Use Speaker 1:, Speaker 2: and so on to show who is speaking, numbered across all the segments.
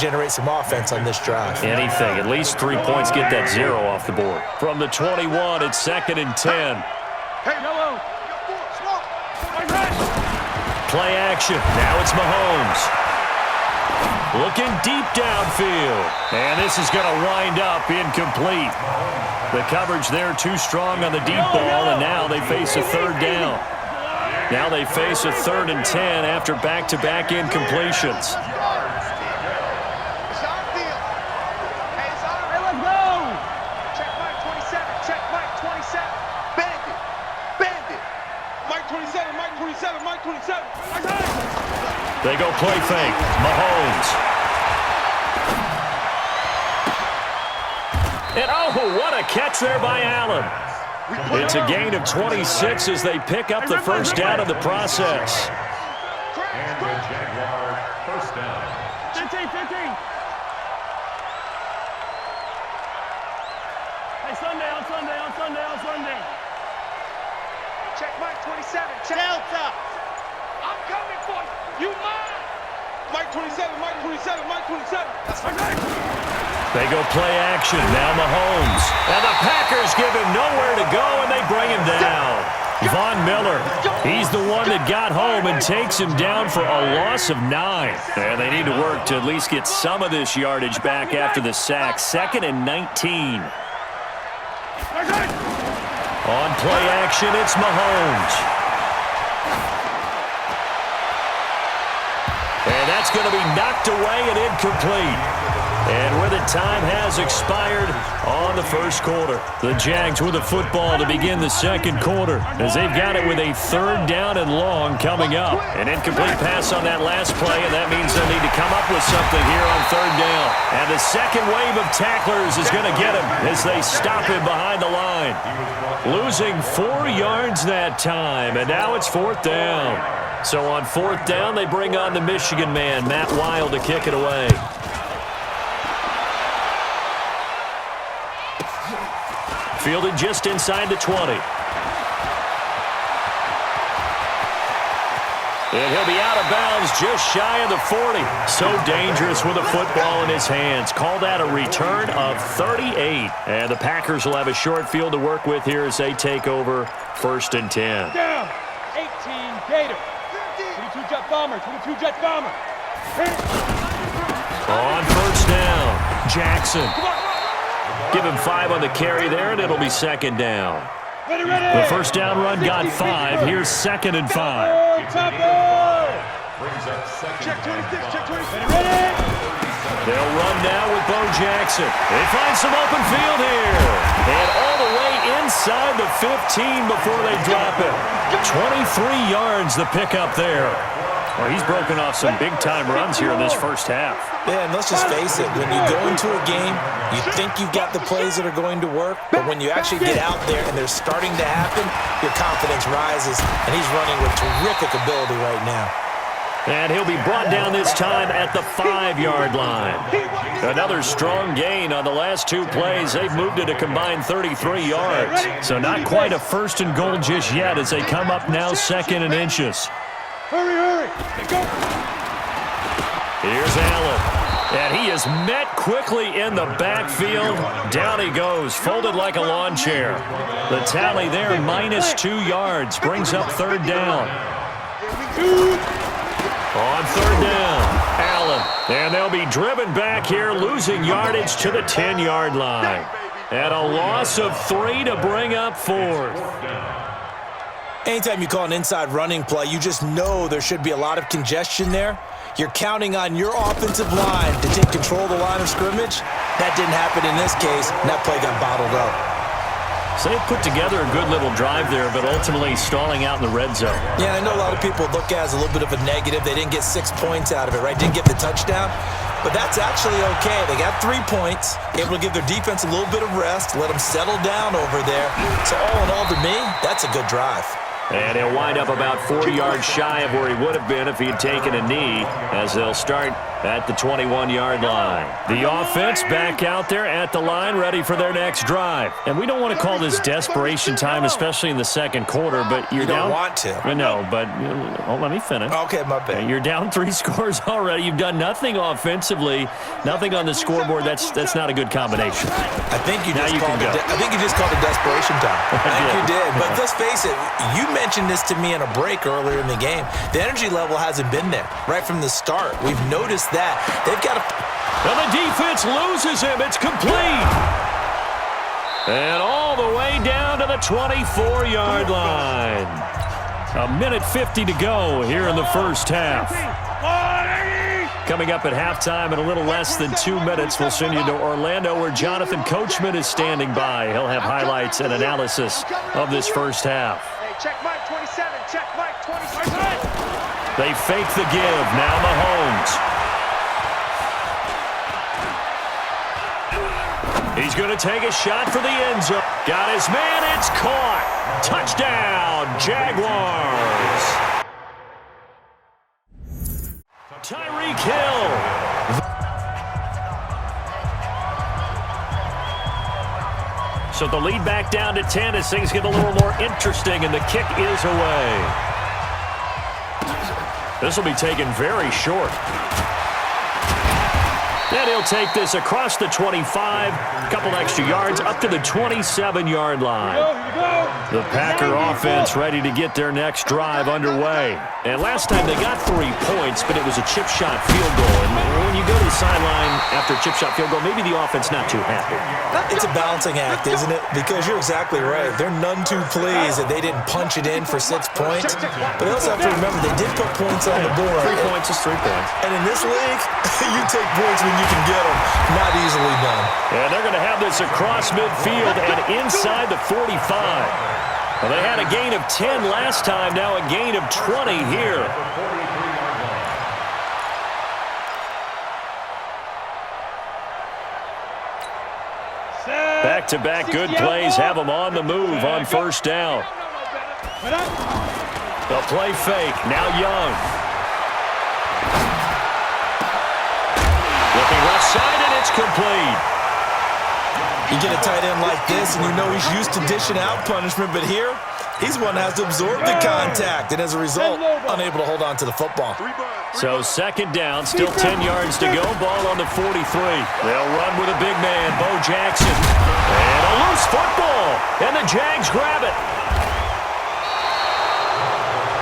Speaker 1: generate some offense on this drive.
Speaker 2: Anything. At least 3 points, get that 0 off the board. From the 21, it's 2nd and 10.
Speaker 3: Hey, yellow.
Speaker 2: Play action. Now it's Mahomes. Looking deep downfield. And this is going to wind up incomplete. The coverage there too strong on the deep ball, and now they face a 3rd down. Now they face a 3rd and 10 after back-to-back incompletions. They go play fake. Mahomes. And oh, what a catch there by Allen. It's a gain of 26 as they pick up the first down in the process.
Speaker 4: And the Jaguar first down.
Speaker 3: 15. Hey, Sunday. Check Mike 27. Check Delta. I'm coming for you. You mine. Mike 27. That's right.
Speaker 2: They go play action. Now Mahomes. And the Packers give him nowhere to go, and they bring him down. Von Miller, he's the one that got home and takes him down for a loss of 9. And they need to work to at least get some of this yardage back after the sack. 2nd and 19. On play action, it's Mahomes. And that's going to be knocked away and incomplete. And where the time has expired on the first quarter. The Jags with the football to begin the second quarter as they've got it with a 3rd down and long coming up. An incomplete pass on that last play, and that means they'll need to come up with something here on 3rd down. And the second wave of tacklers is going to get him as they stop him behind the line. Losing 4 yards that time, and now it's 4th down. So on 4th down, they bring on the Michigan man, Matt Wild, to kick it away. Fielded just inside the 20. And he'll be out of bounds just shy of the 40. So dangerous with a football in his hands. Call that a return of 38. And the Packers will have a short field to work with here as they take over 1st and 10.
Speaker 3: Down. 18 Gator. 22 Jet Bomber.
Speaker 2: On 1st down, Jackson. Give him 5 on the carry there, and it'll be 2nd down.
Speaker 3: Ready.
Speaker 2: The 1st down run got 5. Here's 2nd and 5.
Speaker 4: Brings up 2nd and 5.
Speaker 3: Ready.
Speaker 2: They'll run now with Bo Jackson. They find some open field here. And all the way inside the 15 before they drop it. 23 yards the pickup there. Well, he's broken off some big-time runs here in this first half.
Speaker 1: Yeah, and let's just face it. When you go into a game, you think you've got the plays that are going to work, but when you actually get out there and they're starting to happen, your confidence rises, and he's running with terrific ability right now.
Speaker 2: And he'll be brought down this time at the 5-yard line. Another strong gain on the last 2 plays. They've moved it a combined 33 yards. So not quite a 1st and goal just yet as they come up now 2nd and inches.
Speaker 3: Hurry. Go.
Speaker 2: Here's Allen. And he is met quickly in the backfield. Down he goes, folded like a lawn chair. The tally there, -2 yards, brings up 3rd down. On 3rd down, Allen. And they'll be driven back here, losing yardage to the 10-yard line. And a loss of 3 to bring up 4th.
Speaker 1: Anytime you call an inside running play, you just know there should be a lot of congestion there. You're counting on your offensive line to take control of the line of scrimmage. That didn't happen in this case, and that play got bottled up.
Speaker 2: So they put together a good little drive there, but ultimately stalling out in the red zone.
Speaker 1: Yeah, I know a lot of people look at it as a little bit of a negative. They didn't get 6 points out of it, right? Didn't get the touchdown. But that's actually okay. They got 3 points, able to give their defense a little bit of rest, let them settle down over there. So all in all, to me, that's a good drive.
Speaker 2: And he'll wind up about 40 yards shy of where he would have been if he had taken a knee, as they'll start at the 21-yard line. The offense back out there at the line, ready for their next drive. And we don't want to call this desperation time, especially in the second quarter, but you're down.
Speaker 1: You don't want to.
Speaker 2: No, but let me finish.
Speaker 1: Okay, my bad.
Speaker 2: You're down 3 scores already. You've done nothing offensively, nothing on the scoreboard. That's not a good combination.
Speaker 1: I think you just called it desperation time. I think you did. But let's face it, you mentioned this to me in a break earlier in the game. The energy level hasn't been there right from the start. We've noticed that. They've got to...
Speaker 2: And the defense loses him. It's complete. And all the way down to the 24-yard line. 1:50 to go here in the first half. Coming up at halftime in a little less than 2 minutes, we'll send you to Orlando where Jonathan Coachman is standing by. He'll have highlights and analysis of this first half.
Speaker 3: Check Mike 27. Check Mike 27.
Speaker 2: They fake the give. Now Mahomes. He's going to take a shot for the end zone. Got his man. It's caught. Touchdown, Jaguars. Tyreek Hill. So the lead back down to 10 as things get a little more interesting, and the kick is away. This will be taken very short. And he'll take this across the 25, a couple extra yards, up to the 27-yard line. The Packer offense ready to get their next drive underway. And last time they got 3 points, but it was a chip shot field goal. And when you go to the sideline after a chip shot field goal, maybe the offense not too happy.
Speaker 1: It's a balancing act, isn't it? Because you're exactly right. They're none too pleased that they didn't punch it in for 6 points. But they also have to remember they did put points on the board.
Speaker 2: 3 points is 3 points.
Speaker 1: And in this league, you take points when you can get them. Not easily done.
Speaker 2: And they're going to have this across midfield and inside the 45. Well, they had a gain of 10 last time, now a gain of 20 here. Back-to-back good plays have them on the move on first down. They'll play fake. Now Young. Looking left side, and it's complete.
Speaker 1: You get a tight end like this, and you know he's used to dishing out punishment, but here, he's one that has to absorb the contact, and as a result, unable to hold on to the football.
Speaker 2: So second down, still 10 yards to go, ball on the 43. They'll run with a big man, Bo Jackson. And a loose football, and the Jags grab it.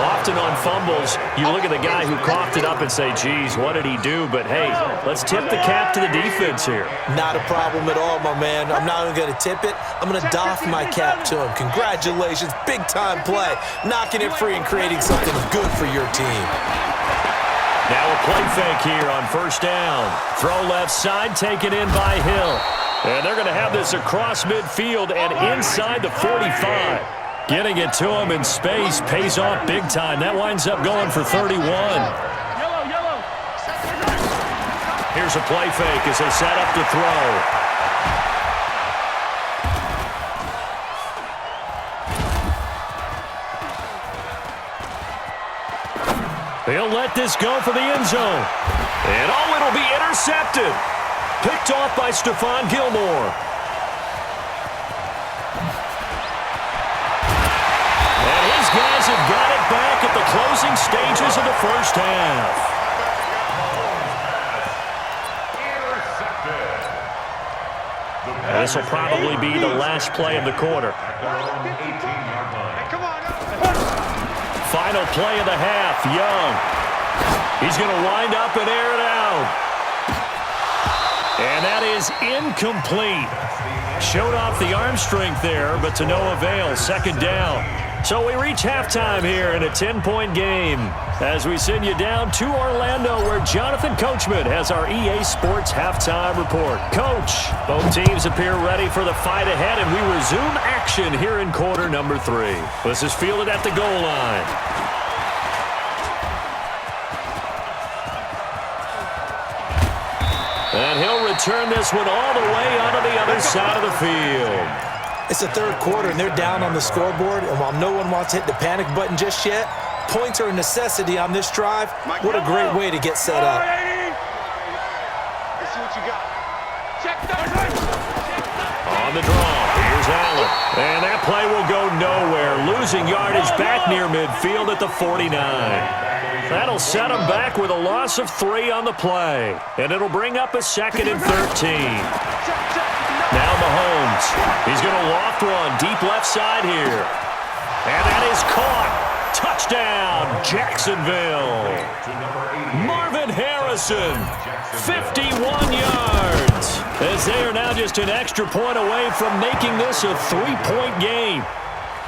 Speaker 2: Often on fumbles, you look at the guy who coughed it up and say, geez, what did he do? But, hey, let's tip the cap to the defense here.
Speaker 1: Not a problem at all, my man. I'm not even going to tip it. I'm going to doff my cap to him. Congratulations. Big-time play. Knocking it free and creating something good for your team.
Speaker 2: Now a play fake here on first down. Throw left side, taken in by Hill. And they're going to have this across midfield and inside the 45. Getting it to him in space pays off big time. That winds up going for 31. Here's a play fake as they set up to throw. He'll let this go for the end zone. And it'll be intercepted. Picked off by Stephon Gilmore. Guys have got it back at the closing stages of the first half. This will probably be the last play of the quarter. Final play of the half, Young. He's going to wind up and air it out. And that is incomplete. Showed off the arm strength there, but to no avail. Second down. So we reach halftime here in a 10-point game as we send you down to Orlando where Jonathan Coachman has our EA Sports halftime report. Coach, both teams appear ready for the fight ahead, and we resume action here in quarter number 3. This is fielded at the goal line. And he'll return this one all the way onto the other side of the field.
Speaker 1: It's the third quarter, and they're down on the scoreboard, and while no one wants to hit the panic button just yet, points are a necessity on this drive. What a great way to get set up.
Speaker 3: Let's see what you got. Check that.
Speaker 2: On the draw, here's Allen. And that play will go nowhere, losing yardage back near midfield at the 49. That'll set him back with a loss of 3 on the play. And it'll bring up a 2nd and 13. Now Mahomes. He's going to loft one deep left side here. And that is caught. Touchdown, Jacksonville. Marvin Harrison, 51 yards. As they are now just an extra point away from making this a 3-point game.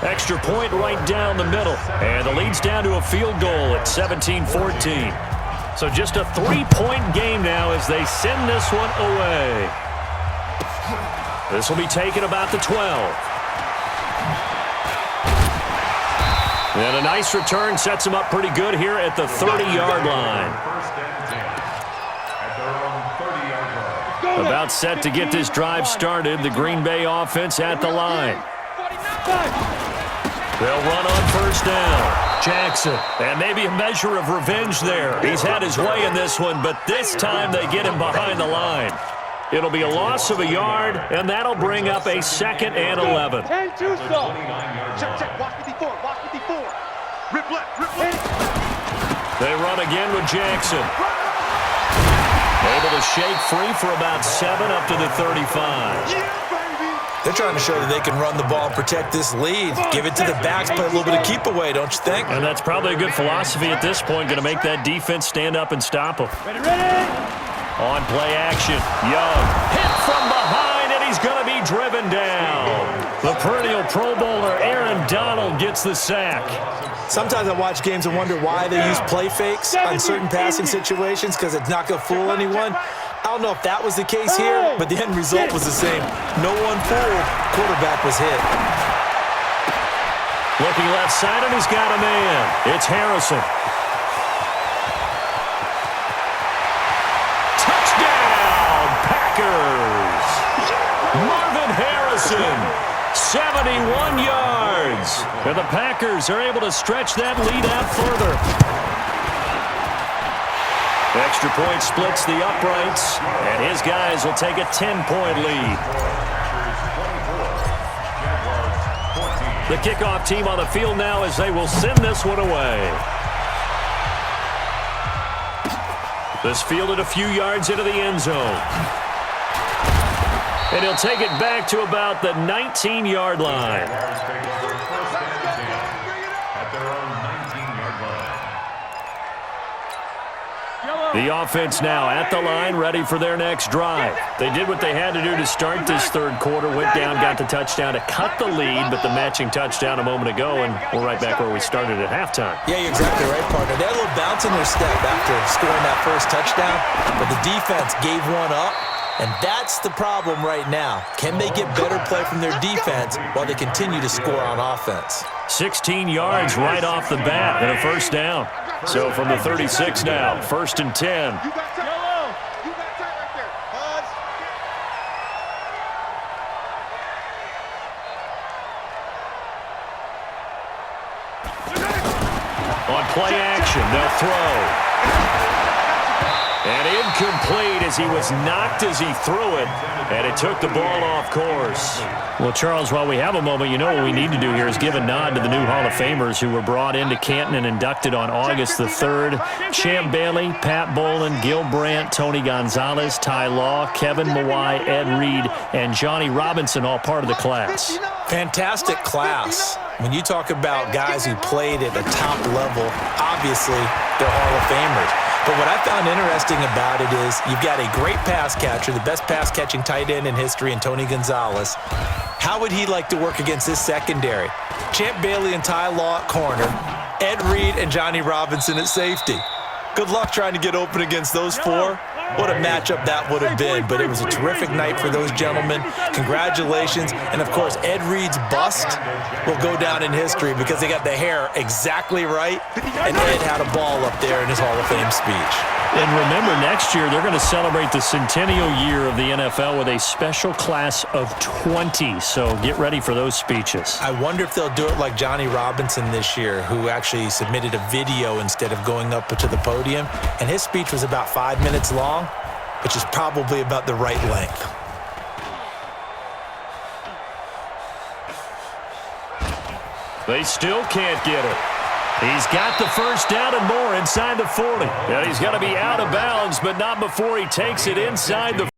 Speaker 2: Extra point right down the middle. And the lead's down to a field goal at 17-14. So just a 3-point game now as they send this one away. This will be taken about the 12. And a nice return sets them up pretty good here at the 30-yard line. About set to get this drive started. The Green Bay offense at the line. They'll run on first down. Jackson, and maybe a measure of revenge there. He's had his way in this one, but this time they get him behind the line. It'll be a loss of a yard, and that'll bring up a 2nd and 11.
Speaker 3: 10-2 stop. Check. Watch 54. Watch 54. Rip left.
Speaker 2: They run again with Jackson. Able to shake free for about 7 up to the 35.
Speaker 1: They're trying to show that they can run the ball and protect this lead. Give it to the backs, play a little bit of keep away, don't you think?
Speaker 2: And that's probably a good philosophy at this point, going to make that defense stand up and stop them.
Speaker 3: Ready.
Speaker 2: On play action, Young hit from behind, and he's going to be driven down. The perennial Pro Bowler Aaron Donald gets the sack.
Speaker 1: Sometimes I watch games and wonder why they use play fakes on certain passing situations because it's not going to fool anyone. I don't know if that was the case here, but the end result was the same. No one fooled. Quarterback was hit.
Speaker 2: Looking left side, and he's got a man. It's Harrison. Touchdown, Packers! Marvin Harrison, 71 yards. And the Packers are able to stretch that lead out further. Extra point splits the uprights, and his guys will take a 10-point lead. The kickoff team on the field now as they will send this one away. This fielded a few yards into the end zone. And he'll take it back to about the 19-yard line. The offense now at the line, ready for their next drive. They did what they had to do to start this third quarter, went down, got the touchdown to cut the lead, but the matching touchdown a moment ago, and we're right back where we started at halftime.
Speaker 1: Yeah, you're exactly right, partner. They had a little bounce in their step after scoring that first touchdown, but the defense gave one up, and that's the problem right now. Can they get better play from their defense while they continue to score on offense?
Speaker 2: 16 yards right off the bat and a first down. So from the 36 now, 1st and 10.
Speaker 3: You got tight. You got tight right there. Buzz.
Speaker 2: On play action, they'll throw. And incomplete as he was knocked as he threw it, and it took the ball off course. Well, Charles, while we have a moment, you know what we need to do here is give a nod to the new Hall of Famers who were brought into Canton and inducted on August the 3rd. Champ Bailey, Pat Bolin, Gil Brandt, Tony Gonzalez, Ty Law, Kevin Mawai, Ed Reed, and Johnny Robinson, all part of the class.
Speaker 1: Fantastic class. When you talk about guys who played at the top level, obviously they're Hall of Famers. But what I found interesting about it is you've got a great pass catcher, the best pass-catching tight end in history, in Tony Gonzalez. How would he like to work against this secondary? Champ Bailey and Ty Law at corner, Ed Reed and Johnny Robinson at safety. Good luck trying to get open against those four. What a matchup that would have been, but it was a terrific night for those gentlemen. Congratulations. And, of course, Ed Reed's bust will go down in history because they got the hair exactly right, and Ed had a ball up there in his Hall of Fame speech.
Speaker 2: And remember, next year they're going to celebrate the centennial year of the NFL with a special class of 20. So get ready for those speeches.
Speaker 1: I wonder if they'll do it like Johnny Robinson this year, who actually submitted a video instead of going up to the podium. And his speech was about 5 minutes long, which is probably about the right length.
Speaker 2: They still can't get it. He's got the first down and more inside the 40. And he's got to be out of bounds, but not before he takes it inside the